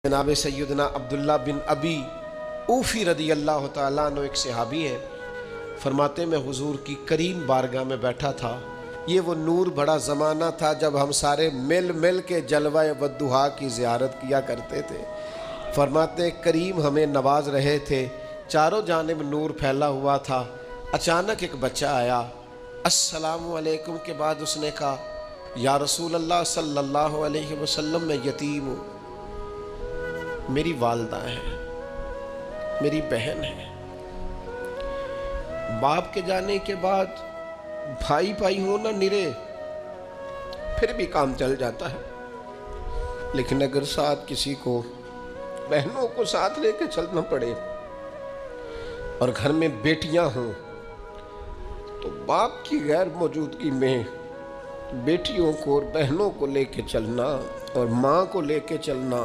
जनाब सैयदना अब्दुल्ला बिन अबी ऊफ़ी रदी अल्लाह तआला अन्हु एक सहाबी हैं। फरमाते मैं हुजूर की करीम बारगाह में बैठा था। ये वो नूर भरा ज़माना था जब हम सारे मिल मिल के जलवा वद्दुहा की ज़ियारत किया करते थे। फरमाते करीम हमें नवाज रहे थे, चारों जानिब नूर फैला हुआ था। अचानक एक बच्चा आया, अस्सलामु अलैकुम के बाद उसने कहा या रसूल अल्लाह सल्लल्लाहु अलैहि वसल्लम मैं यतीम हूँ, मेरी वालदा है, मेरी बहन है। बाप के जाने के बाद भाई भाई हो ना निरे, फिर भी काम चल जाता है। लेकिन अगर साथ किसी को बहनों को साथ लेके चलना पड़े और घर में बेटियां हों तो बाप की गैर मौजूदगी में बेटियों को और बहनों को लेके चलना और माँ को लेके चलना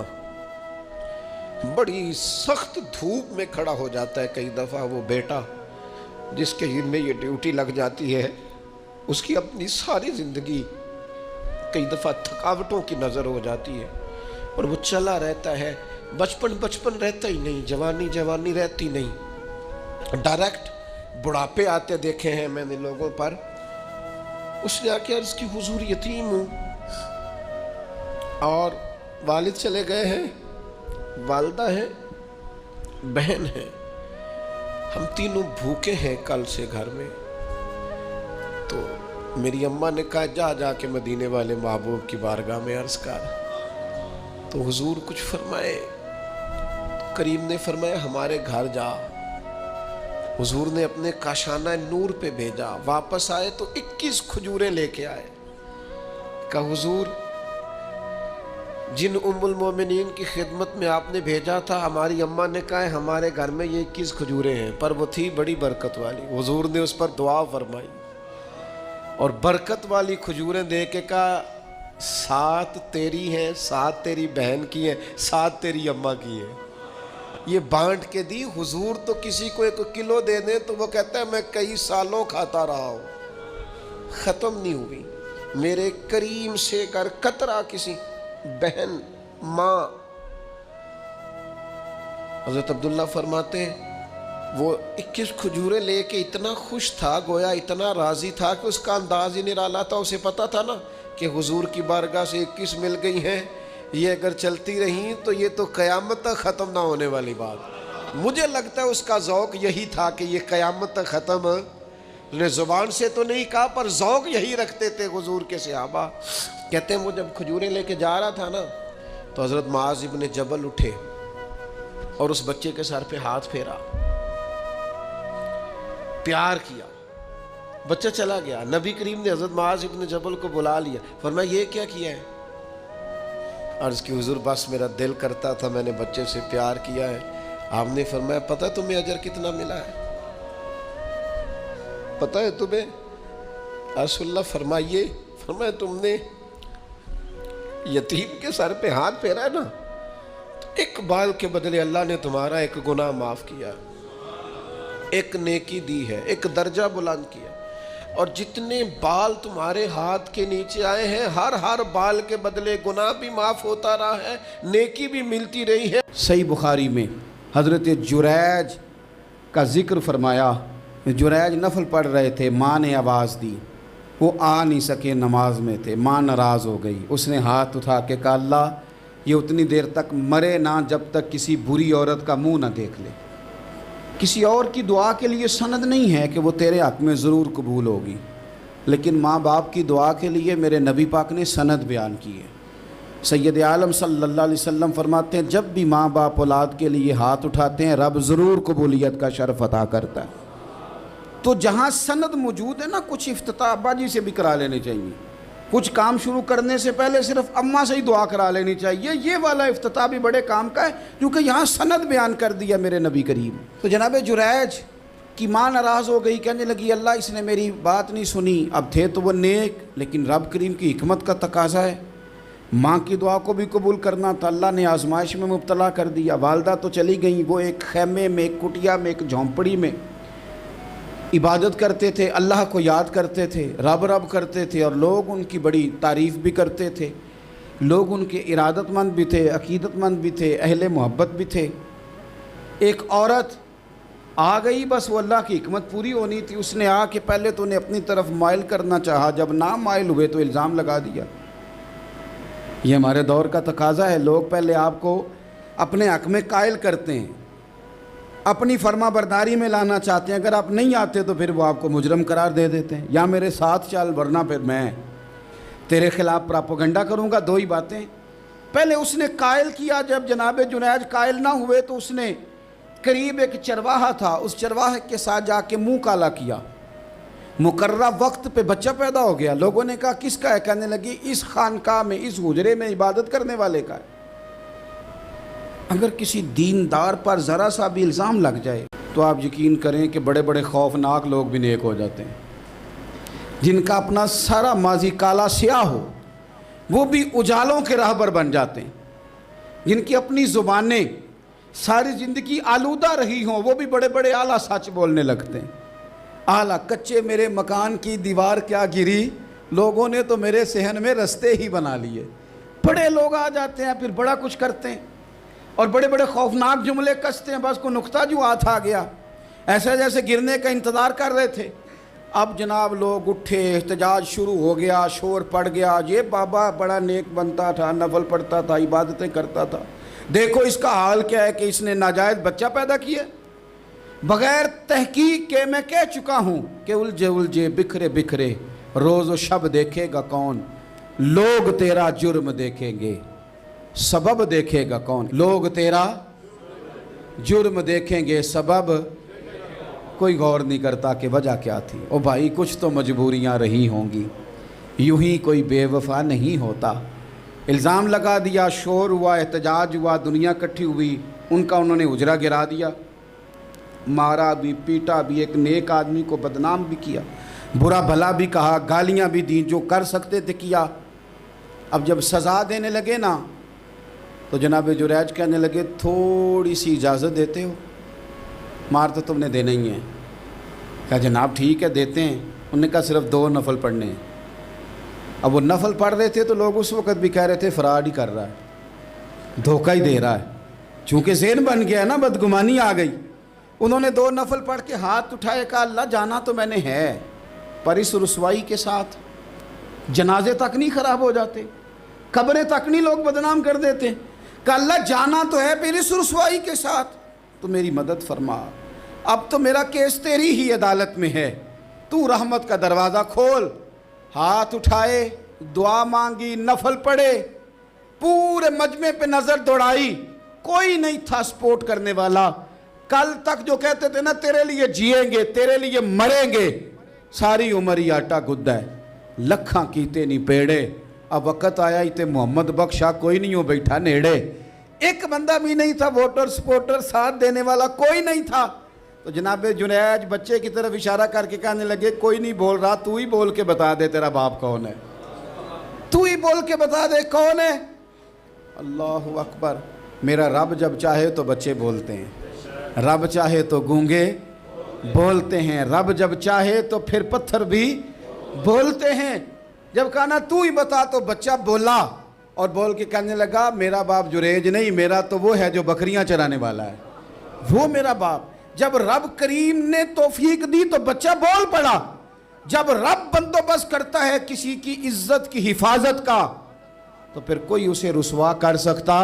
बड़ी सख्त धूप में खड़ा हो जाता है। कई दफ़ा वो बेटा जिसके जिम्मे ये ड्यूटी लग जाती है, उसकी अपनी सारी ज़िंदगी कई दफ़ा थकावटों की नज़र हो जाती है और वो चला रहता है। बचपन बचपन रहता ही नहीं, जवानी जवानी रहती नहीं, डायरेक्ट बुढ़ापे आते देखे हैं मैंने लोगों पर। उसने आके अर्ज़ की हुजूर यतीम हूँ और वालिद चले गए हैं, वालदा है, बहन है, हम तीनों भूखे हैं कल से घर में। तो मेरी अम्मा ने कहा जा जाके मदीने वाले महबूब की बारगाह में अर्ज़ कर। तो हुजूर कुछ फरमाए। तो करीम ने फरमाया हमारे घर जा। हुजूर ने अपने काशाना नूर पे भेजा। वापस आए तो 21 खजूरें लेके आए। कहा हुजूर जिन उम्मुल मोमिनीन की खिदमत में आपने भेजा था, हमारी अम्मा ने कहा है हमारे घर में ये 21 खजूरें हैं, पर वो थी बड़ी बरकत वाली। हुजूर ने उस पर दुआ फरमाई और बरकत वाली खजूरें दे के कहा 7 तेरी हैं, 7 तेरी बहन की हैं, 7 तेरी अम्मा की हैं। ये बांट के दी। हुजूर तो किसी को 1 किलो दे दें तो वो कहता है मैं कई सालों खाता रहा हूँ, ख़त्म नहीं हुई। मेरे करीम से कर कतरा किसी बहन माँ। हज़रत अब्दुल्ला फरमाते वो 21 खजूरें लेके इतना खुश था, गोया इतना राज़ी था कि उसका अंदाज ही निराला था। उसे पता था ना कि हुजूर की बारगाह से 21 मिल गई हैं, ये अगर चलती रही तो ये तो क़यामत तक ख़त्म ना होने वाली बात। मुझे लगता है उसका ज़ौक़ यही था कि ये क़यामत तक ख़त्म, ने ज़ुबान से तो नहीं कहा पर ज़ौक़ यही रखते थे हुजूर के सहाबा। कहते हैं वो जब खजूरें लेके जा रहा था ना तो हज़रत मुआज़ इब्न जबल उठे और उस बच्चे के सर पे हाथ फेरा, प्यार किया। बच्चा चला गया। नबी करीम ने हज़रत मुआज़ इब्न जबल को बुला लिया, फरमाया ये क्या किया है? अर्ज़ की हुजूर बस मेरा दिल करता था, मैंने बच्चे से प्यार किया है। आपने फरमाया पता है तुम्हें अजर कितना मिला है? पता है तुम्हें? रसूलुल्लाह फरमाइए। फरमाया तुमने यतीम के सर पे हाथ फेरा है ना, तो 1 बाल के बदले अल्लाह ने तुम्हारा 1 गुनाह माफ़ किया, 1 नेकी दी है, 1 दर्जा बुलंद किया। और जितने बाल तुम्हारे हाथ के नीचे आए हैं, हर बाल के बदले गुनाह भी माफ़ होता रहा है, नेकी भी मिलती रही है। सही बुखारी में हज़रत जुरैज का ज़िक्र फरमाया। जुरैज नफल पढ़ रहे थे, माँ ने आवाज़ दी, वो आ नहीं सके, नमाज में थे, माँ नाराज़ हो गई। उसने हाथ उठा के कहा अल्लाह ये उतनी देर तक मरे ना जब तक किसी बुरी औरत का मुँह ना देख ले। किसी और की दुआ के लिए सनद नहीं है कि वो तेरे हक़ में ज़रूर कबूल होगी, लेकिन माँ बाप की दुआ के लिए मेरे नबी पाक ने सनद बयान की है। सैयद आलम सल्लल्लाहु अलैहि वसल्लम फरमाते हैं जब भी माँ बाप औलाद के लिए हाथ उठाते हैं रब ज़रूर कबूलियत का शर्फ अता करता है। तो जहाँ सनद मौजूद है ना, कुछ इफ्तिताह अब्बा जी से भी करा लेने चाहिए। कुछ काम शुरू करने से पहले सिर्फ अम्मा से ही दुआ करा लेनी चाहिए। ये वाला इफ्तिताह भी बड़े काम का है क्योंकि यहाँ सनद बयान कर दिया मेरे नबी करीम। तो जनाब जुरैज की माँ नाराज़ हो गई, कहने लगी अल्लाह इसने मेरी बात नहीं सुनी। अब थे तो वो नेक, लेकिन रब करीम की हिकमत का तकाजा है, माँ की दुआ को भी कबूल करना था। अल्लाह ने आजमाइश में मुब्तला कर दिया। वालदा तो चली गई, वो एक खैमे में, एक कुटिया में, एक झोंपड़ी में इबादत करते थे, अल्लाह को याद करते थे, रब रब करते थे और लोग उनकी बड़ी तारीफ़ भी करते थे। लोग उनके इरादतमंद भी थे, अकीदतमंद भी थे, अहले मोहब्बत भी थे। एक औरत आ गई, बस वो अल्लाह की हिकमत पूरी होनी थी। उसने आके पहले तो उन्हें अपनी तरफ माइल करना चाहा, जब ना माइल हुए तो इल्ज़ाम लगा दिया। ये हमारे दौर का तकाजा है, लोग पहले आपको अपने हक में कायल करते हैं, अपनी फर्मा बरदारी में लाना चाहते हैं। अगर आप नहीं आते तो फिर वो आपको मुजरम करार दे देते हैं, या मेरे साथ चल वरना फिर मैं तेरे खिलाफ प्रापोगंडा करूँगा। दो ही बातें। पहले उसने कायल किया, जब जनाब जुनैद कायल ना हुए तो उसने करीब एक चरवाहा था, उस चरवाहे के साथ जाके मुंह काला किया। मुकर्रा वक्त पे बच्चा पैदा हो गया। लोगों ने कहा किसका है? कहने लगी इस खानकाह में, इस हुजरे में इबादत करने वाले का है। अगर किसी दीनदार पर ज़रा सा भी इल्ज़ाम लग जाए तो आप यकीन करें कि बड़े बड़े खौफनाक लोग भी नेक हो जाते हैं। जिनका अपना सारा माजी काला स्याह हो वो भी उजालों के राहबर बन जाते हैं। जिनकी अपनी ज़ुबानें सारी ज़िंदगी आलूदा रही हों वो भी बड़े बड़े आला सच बोलने लगते हैं। आला कच्चे मेरे मकान की दीवार क्या गिरी, लोगों ने तो मेरे सहन में रस्ते ही बना लिए। बड़े लोग आ जाते हैं, फिर बड़ा कुछ करते हैं और बड़े बड़े खौफनाक जुमले कसते हैं। बस को नुक्ता जो हाथ आ गया, ऐसा जैसे गिरने का इंतज़ार कर रहे थे। अब जनाब लोग उठे, एहतजाज शुरू हो गया, शोर पड़ गया। ये बाबा बड़ा नेक बनता था, नफल पढ़ता था, इबादतें करता था, देखो इसका हाल क्या है कि इसने नाजायज़ बच्चा पैदा किया। बग़ैर तहकीक के मैं कह चुका हूँ कि उलझे उलझे बिखरे बिखरे रोज़ व शब देखेगा कौन, लोग तेरा जुर्म देखेंगे सबब देखेगा कौन। लोग तेरा जुर्म देखेंगे सबब, कोई गौर नहीं करता कि वजह क्या थी। ओ भाई कुछ तो मजबूरियाँ रही होंगी, यूं ही कोई बेवफा नहीं होता। इल्ज़ाम लगा दिया, शोर हुआ, एहतजाज हुआ, दुनिया इकट्ठी हुई, उनका उन्होंने उजरा गिरा दिया, मारा भी, पीटा भी, एक नेक आदमी को बदनाम भी किया, बुरा भला भी कहा, गालियाँ भी दी, जो कर सकते थे किया। अब जब सज़ा देने लगे ना तो जनाब जुरैज कहने लगे थोड़ी सी इजाज़त देते हो, मार तो तुमने देना ही है। कहा जनाब ठीक है देते हैं। उन्होंने कहा सिर्फ 2 नफल पढ़ने हैं। अब वो नफल पढ़ रहे थे तो लोग उस वक़्त भी कह रहे थे फ़राड ही कर रहा है, धोखा ही दे रहा है। चूँकि ज़हन बन गया ना, बदगुमानी आ गई। उन्होंने 2 नफल पढ़ के हाथ उठाए, कहा अल्लाह जाना तो मैंने है, पर इस रुसवाई के साथ जनाजे तक नहीं ख़राब हो जाते, कब्रें तक नहीं लोग बदनाम कर देते। कहा अल्लाह जाना तो है, फिर इस रुसवाई के साथ तो मेरी मदद फरमा। अब तो मेरा केस तेरी ही अदालत में है, तू रहमत का दरवाज़ा खोल। हाथ उठाए, दुआ मांगी, नफल पढ़े, पूरे मजमे पे नज़र दौड़ाई, कोई नहीं था सपोर्ट करने वाला। कल तक जो कहते थे ना तेरे लिए जिएंगे, तेरे लिए मरेंगे, सारी उम्र ही आटा गुद्दा है, लखा कीते नहीं पेड़े। अब वक़्त आया ही ते मोहम्मद बख्शा कोई नहीं हो बैठा नेड़े। एक बंदा भी नहीं था, वोटर सपोर्टर साथ देने वाला कोई नहीं था। तो जनाब जुनैद बच्चे की तरफ इशारा करके कहने लगे कोई नहीं बोल रहा, तू ही बोल के बता दे तेरा बाप कौन है, तू ही बोल के बता दे कौन है। अल्लाहु अकबर। मेरा रब जब चाहे तो बच्चे बोलते हैं, रब चाहे तो गूंगे बोलते हैं, रब जब चाहे तो फिर पत्थर भी बोलते हैं। जब कहा ना तू ही बता तो बच्चा बोला और बोल के कहने लगा मेरा बाप जुरेज नहीं, मेरा तो वो है जो बकरियां चराने वाला है, वो मेरा बाप। जब रब करीम ने तौफीक दी तो बच्चा बोल पड़ा। जब रब बंदोबस्त करता है किसी की इज्जत की हिफाजत का तो फिर कोई उसे रुसवा कर सकता